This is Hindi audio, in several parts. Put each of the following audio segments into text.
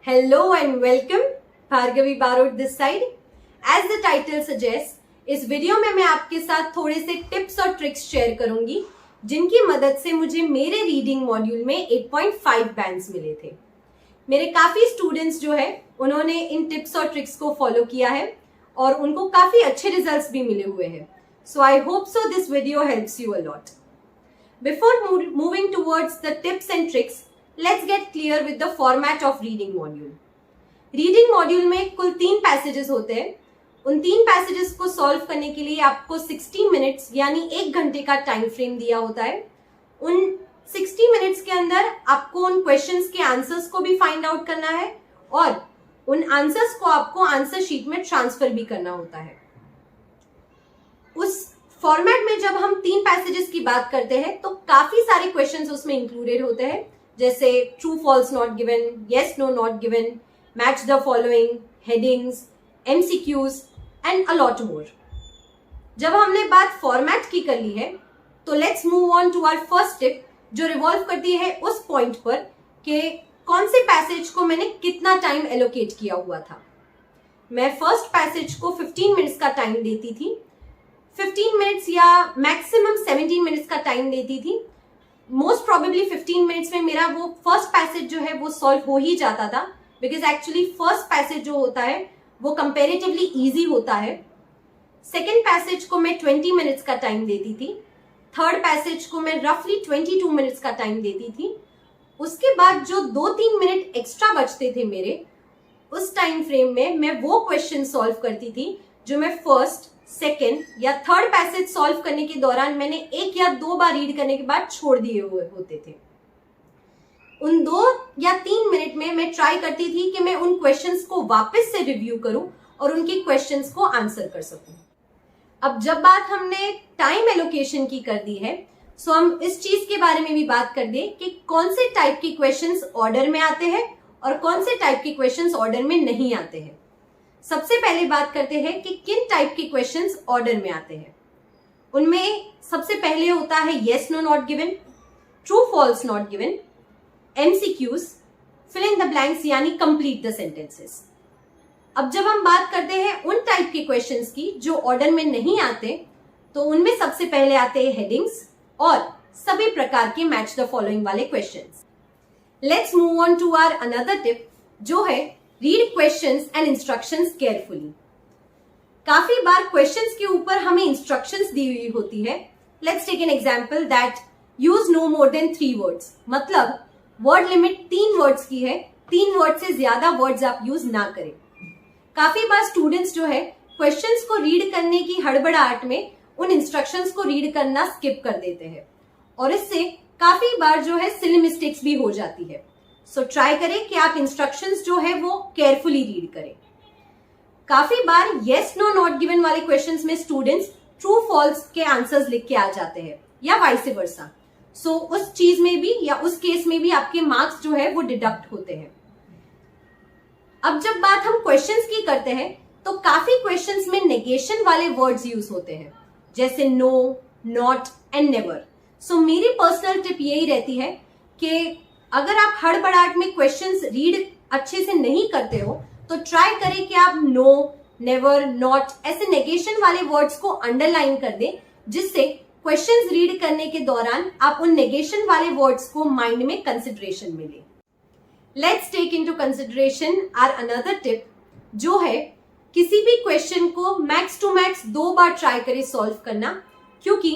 Hello and welcome, Bhargavi Barod this side. As the title suggests, इस वीडियो में मैं आपके साथ थोड़े से टिप्स और ट्रिक्स शेयर करूंगी जिनकी मदद से मुझे मेरे रीडिंग मॉड्यूल में 8.5 बैंड्स मिले थे। मेरे काफी स्टूडेंट्स जो है उन्होंने इन टिप्स और ट्रिक्स को फॉलो किया है और उनको काफी अच्छे रिजल्ट्स भी मिले हुए हैं। So I hope so this video helps you a lot. Before moving towards the tips and tricks, let's get clear with the format of reading module. Reading module में कुल 3 पैसेजेस होते हैं। उन 3 पैसेजेस को सॉल्व करने के लिए आपको 60 मिनट्स यानी 1 घंटे का टाइम फ्रेम दिया होता है। उन 60 मिनट्स के अंदर आपको उन क्वेश्चंस के आंसर्स को भी फाइंड आउट करना है और उन आंसर्स को आपको आंसर शीट में ट्रांसफर भी करना होता है। उस फॉर्मेट में जब हम 3 पैसेजेस की बात करते हैं तो काफी सारे क्वेश्चंस उसमें इंक्लूडेड होते हैं, जैसे true false not given, yes no not given, match the following, headings, MCQs and a lot more. जब हमने बात फॉर्मेट की कर ली है तो let's move on to our first tip, जो रिवॉल्व करती है उस पॉइंट पर कि कौन से पैसेज को मैंने कितना टाइम एलोकेट किया हुआ था। मैं फर्स्ट पैसेज को 15 मिनट्स का टाइम देती थी, 15 मिनट्स या मैक्सिमम 17 मिनट्स का टाइम देती थी। मोस्ट प्रोबेबली 15 मिनट्स में मेरा वो फर्स्ट पैसेज जो है वो सॉल्व हो ही जाता था, बिकॉज एक्चुअली फर्स्ट पैसेज जो होता है वो कंपेरेटिवली इजी होता है। सेकेंड पैसेज को मैं 20 मिनट्स का टाइम देती थी, थर्ड पैसेज को मैं रफली 22 मिनट्स का टाइम देती थी। उसके बाद जो 2-3 मिनट एक्स्ट्रा बचते थे मेरे, उस टाइम फ्रेम में मैं वो क्वेश्चन सॉल्व करती थी जो मैं फर्स्ट, सेकेंड या थर्ड पैसेज सॉल्व करने के दौरान मैंने 1 या 2 बार रीड करने के बाद छोड़ दिए हुए होते थे। उन 2 या 3 मिनट में मैं ट्राई करती थी कि मैं उन क्वेश्चंस को वापस से रिव्यू करूं और उनके क्वेश्चंस को आंसर कर सकूं। अब जब बात हमने टाइम एलोकेशन की कर दी है, सो हम इस चीज के बारे में भी बात कर दें कि कौन से टाइप के क्वेश्चंस ऑर्डर में आते हैं और कौन से टाइप के क्वेश्चंस ऑर्डर में नहीं आते हैं। सबसे पहले बात करते हैं कि किन टाइप के क्वेश्चंस ऑर्डर में आते हैं। उनमें सबसे पहले होता है yes no not given, true false not given, MCQs, fill in the blanks यानी कंप्लीट द सेंटेंसेस। अब जब हम बात करते हैं उन टाइप के क्वेश्चंस की जो ऑर्डर में नहीं आते, तो उनमें सबसे पहले आते हैं हेडिंग्स और सभी प्रकार के मैच द फॉलोइंग वाले questions. Let's move on to our another tip, जो है read questions and instructions carefully. काफी बार क्वेश्चंस के ऊपर हमें इंस्ट्रक्शंस दी हुई होती है। Let's take an example that use no more than 3 words, मतलब वर्ड लिमिट 3 वर्ड्स की है, 3 वर्ड से ज्यादा वर्ड्स आप यूज ना करें। काफी बार स्टूडेंट्स जो है क्वेश्चंस को रीड करने की हड़बड़ाहट में उन इंस्ट्रक्शंस को रीड करना स्किप कर देते हैं और इससे काफी बार जो है सिली मिस्टेक्स भी हो जाती है। सो ट्राई करें कि आप इंस्ट्रक्शंस जो है वो केयरफुली रीड करें। काफी बार येस नो नॉट गिवन वाले क्वेश्चंस में स्टूडेंट्स ट्रू फॉल्स के आंसर्स लिख के आ जाते हैं या वाइस वर्सा। सो उस चीज में भी या उस केस में भी आपके मार्क्स जो है वो डिडक्ट होते हैं। अब जब बात हम क्वेश्चंस की करते हैं तो काफी क्वेश्चंस में नेगेशन वाले वर्ड्स यूज होते हैं, जैसे नो, नॉट एंड नेवर। सो मेरी पर्सनल टिप यही रहती है कि अगर आप हड़बड़ाहट में क्वेश्चंस रीड अच्छे से नहीं करते हो तो ट्राई करें कि आप नो, नेवर, नॉट ऐसे नेगेशन वाले वर्ड्स को अंडरलाइन कर दें, जिससे क्वेश्चंस रीड करने के दौरान आप उन नेगेशन वाले वर्ड्स को माइंड में कंसिडरेशन मिले। Let's take into consideration our another tip, जो है किसी भी क्वेश्चन को मैक्स टू मैक्स 2 बार ट्राई करें सॉल्व करना, क्योंकि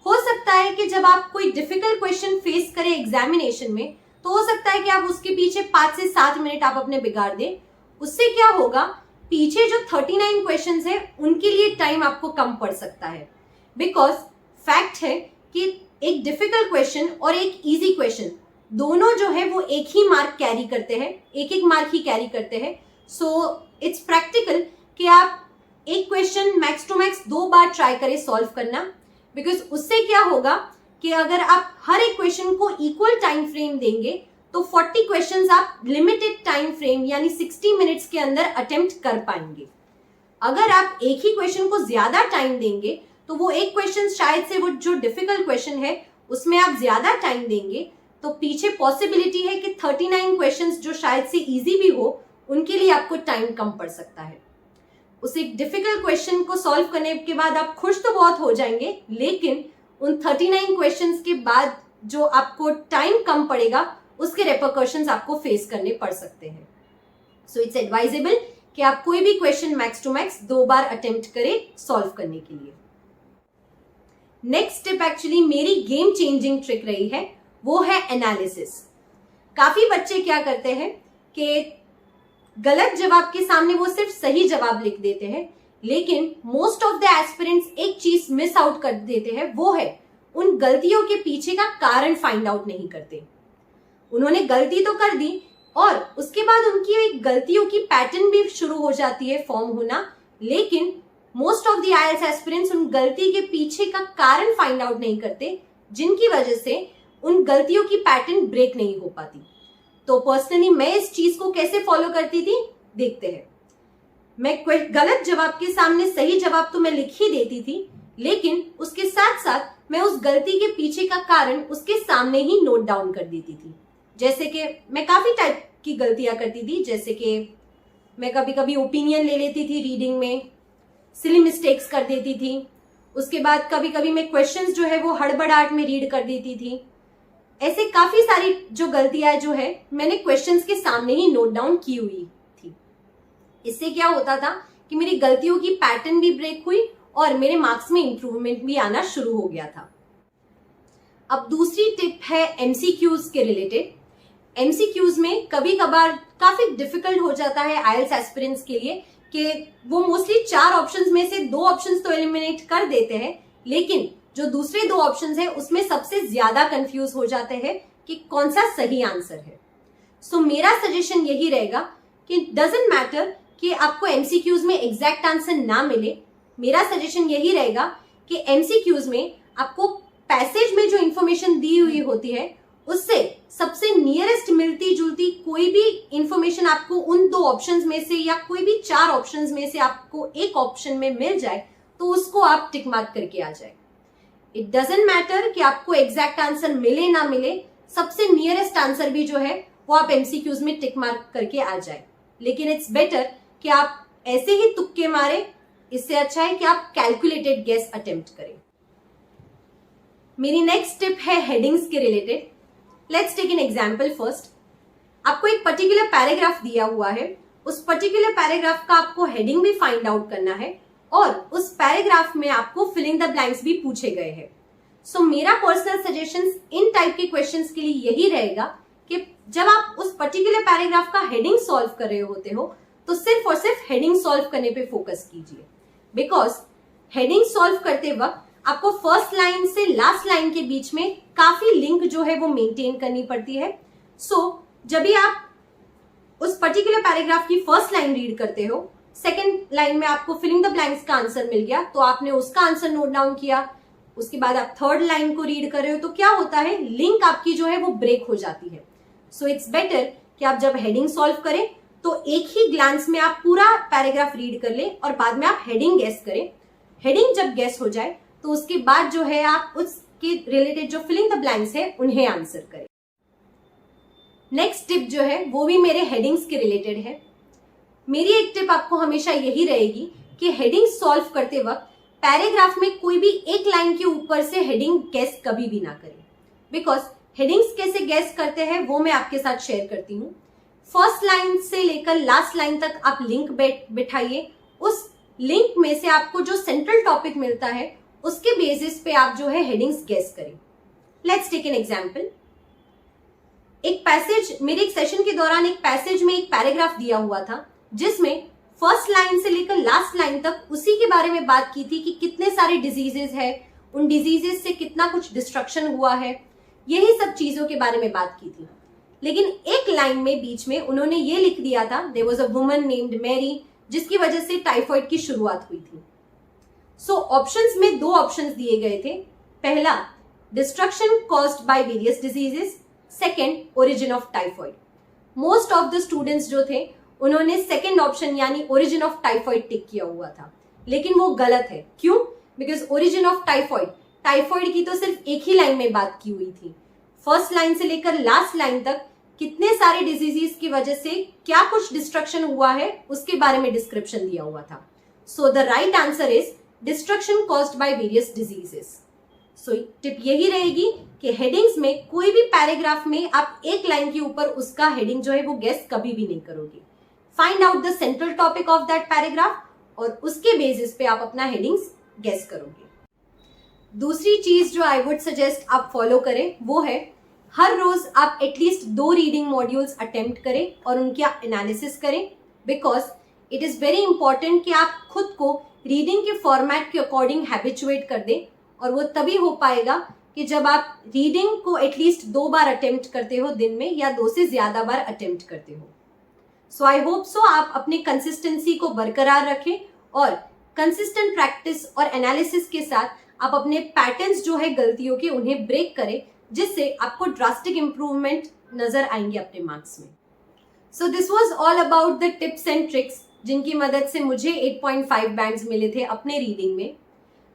हो सकता है कि जब आप कोई डिफिकल्ट क्वेश्चन फेस करें एग्जामिनेशन में तो हो सकता है कि आप उसके पीछे 5 से 7 मिनट आप अपने बिगाड़ दें। उससे क्या होगा, पीछे जो 39 क्वेश्चंस है उनके लिए टाइम आपको कम पड़ सकता है। बिकॉज फैक्ट है कि एक डिफिकल्ट क्वेश्चन और एक इजी क्वेश्चन दोनों जो है वो एक ही मार्क कैरी करते हैं, एक मार्क ही कैरी करते हैं। सो इट्स प्रैक्टिकल कि आप एक क्वेश्चन मैक्स टू मैक्स 2 बार ट्राई करें सॉल्व करना, बिकॉज उससे क्या होगा कि अगर आप हर एक क्वेश्चन को इक्वल टाइम फ्रेम देंगे तो 40 क्वेश्चंस आप लिमिटेड टाइम फ्रेम यानी 60 मिनट्स के अंदर अटेम्प्ट कर पाएंगे। अगर आप एक ही क्वेश्चन को ज्यादा टाइम देंगे तो वो एक क्वेश्चन शायद से वो जो डिफिकल्ट क्वेश्चन है उसमें आप ज्यादा टाइम देंगे, तो पीछे पॉसिबिलिटी है कि 39 क्वेश्चंस जो शायद से इजी भी हो, उनके लिए आपको टाइम कम पड़ सकता है। उस एक डिफिकल्ट क्वेश्चन को सॉल्व करने के बाद आप खुश तो बहुत हो जाएंगे, लेकिन उन 39 क्वेश्चंस के बाद जो आपको टाइम कम पड़ेगा, उसके रेपरकशंस आपको फेस करने पड़ सकते हैं। सो इट्स एडवाइजेबल कि आप कोई भी क्वेश्चन मैक्स टू मैक्स 2 बार अटेम्प्ट करें सॉल्व करने के लिए। नेक्स्ट स्टेप एक्चुअली मेरी गेम चेंजिंग ट्रिक रही है, वो है एनालिसिस। काफी बच्चे क्या करते हैं कि गलत जवाब के सामने वो सिर्फ सही जवाब लिख देते हैं, लेकिन मोस्ट ऑफ द एस्पिरेंट्स एक चीज मिस आउट कर देते हैं, वो है उन गलतियों के पीछे का कारण फाइंड आउट नहीं करते। उन्होंने गलती तो कर दी और उसके बाद उनकी एक गलतियों की पैटर्न भी शुरू हो जाती है फॉर्म होना, लेकिन most of the IELTS aspirants उन गलती के पीछे का कारण फाइंड आउट नहीं करते, जिनकी वजह से उन गलतियों की पैटर्न ब्रेक नहीं हो पाती। तो पर्सनली मैं इस चीज को कैसे फॉलो करती थी, देखते हैं। मैं गलत जवाब के सामने सही जवाब तो मैं लिख ही देती थी, लेकिन उसके साथ साथ मैं उस गलती के पीछे का कारण उसके सामने ही नोट डाउन कर देती थी। जैसे कि मैं काफी टाइप की गलतियां करती थी, जैसे कि मैं कभी कभी ओपिनियन ले लेती थी रीडिंग में, सिली मिस्टेक्स कर देती थी। उसके बाद कभी कभी मैं क्वेश्चंस जो है वो हड़बड़ाहट में रीड कर देती थी। ऐसे काफी सारी जो गलतियां जो है मैंने क्वेश्चंस के सामने ही नोट डाउन की हुई थी। इससे क्या होता था कि मेरी गलतियों की पैटर्न भी ब्रेक हुई और मेरे मार्क्स में इंप्रूवमेंट भी आना शुरू हो गया था। अब दूसरी टिप है एमसीक्यूज के रिलेटेड। एमसीक्यूज में कभी कभार काफी डिफिकल्ट हो जाता है आईएलटीएस एस्पिरेंट्स के लिए कि वो मोस्टली 4 ऑप्शंस में से 2 ऑप्शंस तो एलिमिनेट कर देते हैं, लेकिन जो दूसरे 2 ऑप्शंस है उसमें सबसे ज्यादा कंफ्यूज हो जाते हैं कि कौन सा सही आंसर है। सो मेरा सजेशन यही रहेगा कि डजंट मैटर कि आपको एमसीक्यूज में एग्जैक्ट आंसर ना मिले, मेरा सजेशन यही रहेगा कि एमसीक्यूज में आपको पैसेज में जो इंफॉर्मेशन दी हुई होती है उससे सबसे नियरेस्ट मिलती जुलती कोई भी इंफॉर्मेशन आपको उन 2 ऑप्शंस में से या कोई भी 4 ऑप्शंस में से आपको एक ऑप्शन में मिल जाए तो उसको आप टिक मार्क करके आ जाए। इट डजंट मैटर कि आपको एग्जैक्ट आंसर मिले ना मिले, सबसे नियरेस्ट आंसर भी जो है वो आप एमसीक्यूज में टिक मार्क करके आ जाए। लेकिन इट्स बेटर कि आप ऐसे ही तुक्के मारे, इससे अच्छा है कि आप कैलकुलेटेड गेस अटेम्प्ट करें। मेरी नेक्स्ट टिप है हेडिंग्स के related. Let's take an example first. आपको एक पर्टिकुलर पैराग्राफ दिया हुआ है, उस पर्टिकुलर पैराग्राफ का आपको हेडिंग भी फाइंड आउट करना है और उस पैराग्राफ में आपको फिल इन द ब्लैंक्स भी पूछे गए हैं। सो मेरा पर्सनल सजेशन इन टाइप के क्वेश्चंस के लिए यही रहेगा कि जब आप उस पर्टिकुलर पैराग्राफ का हेडिंग सॉल्व कर रहे होते हो तो सिर्फ और सिर्फ हेडिंग सॉल्व करने पे फोकस कीजिए, बिकॉज हेडिंग सॉल्व करते वक्त आपको फर्स्ट लाइन से लास्ट लाइन के बीच में काफी लिंक जो है वो मेंटेन करनी पड़ती है। सो जब भी आप उस पर्टिकुलर पैराग्राफ की फर्स्ट लाइन रीड करते हो, सेकेंड लाइन में आपको फिलिंग द ब्लैंक्स का आंसर मिल गया तो आपने उसका आंसर नोट डाउन किया, उसके बाद आप थर्ड लाइन को रीड कर रहे हो तो क्या होता है, लिंक आपकी जो है वो ब्रेक हो जाती है। सो इट्स बेटर कि आप जब हेडिंग सॉल्व करें तो एक ही ग्लांस में आप पूरा पैराग्राफ रीड कर ले और बाद में आप हेडिंग गेस करें। हेडिंग जब गेस हो जाए तो उसके बाद जो है आप उसके रिलेटेड जो फिलिंग द ब्लैंक्स है उन्हें आंसर करें। नेक्स्ट टिप जो है वो भी मेरे हेडिंग्स के रिलेटेड है। मेरी एक टिप आपको हमेशा यही रहेगी कि हेडिंग सॉल्व करते वक्त पैराग्राफ में कोई भी एक लाइन के ऊपर से हेडिंग गेस कभी भी ना करें, बिकॉज हेडिंग्स कैसे गेस करते हैं वो मैं आपके साथ शेयर करती हूँ। फर्स्ट लाइन से लेकर लास्ट लाइन तक आप लिंक बिठाइए, उस लिंक में से आपको जो सेंट्रल टॉपिक मिलता है उसके बेसिस पे आप जो है हेडिंग्स गेस करें। Let's take an example. एक पैसेज, मेरे एक सेशन के दौरान एक पैसेज में एक पैराग्राफ दिया हुआ था जिसमें फर्स्ट लाइन से लेकर लास्ट लाइन तक उसी के बारे में बात की थी कि कितने सारे डिजीजेस है, उन डिजीजेस से कितना कुछ डिस्ट्रक्शन हुआ है, यही सब चीजों के बारे में बात की थी। लेकिन एक लाइन में बीच में उन्होंने ये लिख दिया था, there was a woman named Mary जिसकी वजह से टाइफाइड की शुरुआत हुई थी। सो ऑप्शंस में 2 ऑप्शंस दिए गए थे। पहला, destruction caused by various diseases, second, origin of typhoid. Most of the students जो थे उन्होंने सेकेंड ऑप्शन यानी ओरिजिन ऑफ टाइफाइड टिक किया हुआ था, लेकिन वो गलत है। क्यों? बिकॉज ओरिजिन ऑफ टाइफाइड की तो सिर्फ एक ही लाइन में बात की हुई थी। फर्स्ट लाइन से लेकर लास्ट लाइन तक कितने सारे डिजीजेस की वजह से क्या कुछ डिस्ट्रक्शन हुआ है उसके बारे में डिस्क्रिप्शन दिया हुआ था. So the right answer is destruction caused by various diseases. So tip यही रहेगी कि हेडिंग्स में कोई भी पैराग्राफ में आप एक लाइन के ऊपर उसका हेडिंग जो है वो गेस कभी भी नहीं करोगे. Find out the central topic of that paragraph और उसके बेसिस पे आप अपना हेडिंग्स गेस करोगे. दूसरी चीज जो आई वुड सजेस्ट आप फॉलो करें वो है हर रोज आप एटलीस्ट 2 रीडिंग मॉड्यूल्स अटेम्प्ट करें और उनकी एनालिसिस करें, because it is very important कि आप खुद को रीडिंग के फॉर्मेट के अकॉर्डिंग हैबिचुएट कर दें. और वो तभी हो पाएगा कि जब आप रीडिंग को एटलीस्ट 2 बार अटेम्प्ट करते हो दिन में या 2 से ज्यादा बार अटेम्प्ट करते हो. सो आई होप सो आप अपनी कंसिस्टेंसी को बरकरार रखें और कंसिस्टेंट प्रैक्टिस और एनालिसिस के साथ आप अपने पैटर्न्स जो है गलतियों के उन्हें ब्रेक करें, जिससे आपको ड्रास्टिक इंप्रूवमेंट नजर आएंगे अपने मार्क्स में. So this was all about the tips and tricks जिनकी मदद से मुझे 8.5 बैंड्स मिले थे अपने रीडिंग में.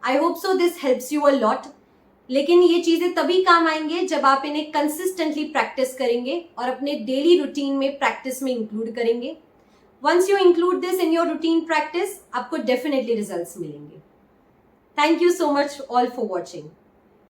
आई hope so this helps you a lot. लेकिन ये चीजें तभी काम आएंगे जब आप इन्हें कंसिस्टेंटली प्रैक्टिस करेंगे और अपने डेली रूटीन में प्रैक्टिस में इंक्लूड करेंगे. Once you include this in your routine practice, आपको डेफिनेटली रिजल्ट्स मिलेंगे. Thank you so much all for watching.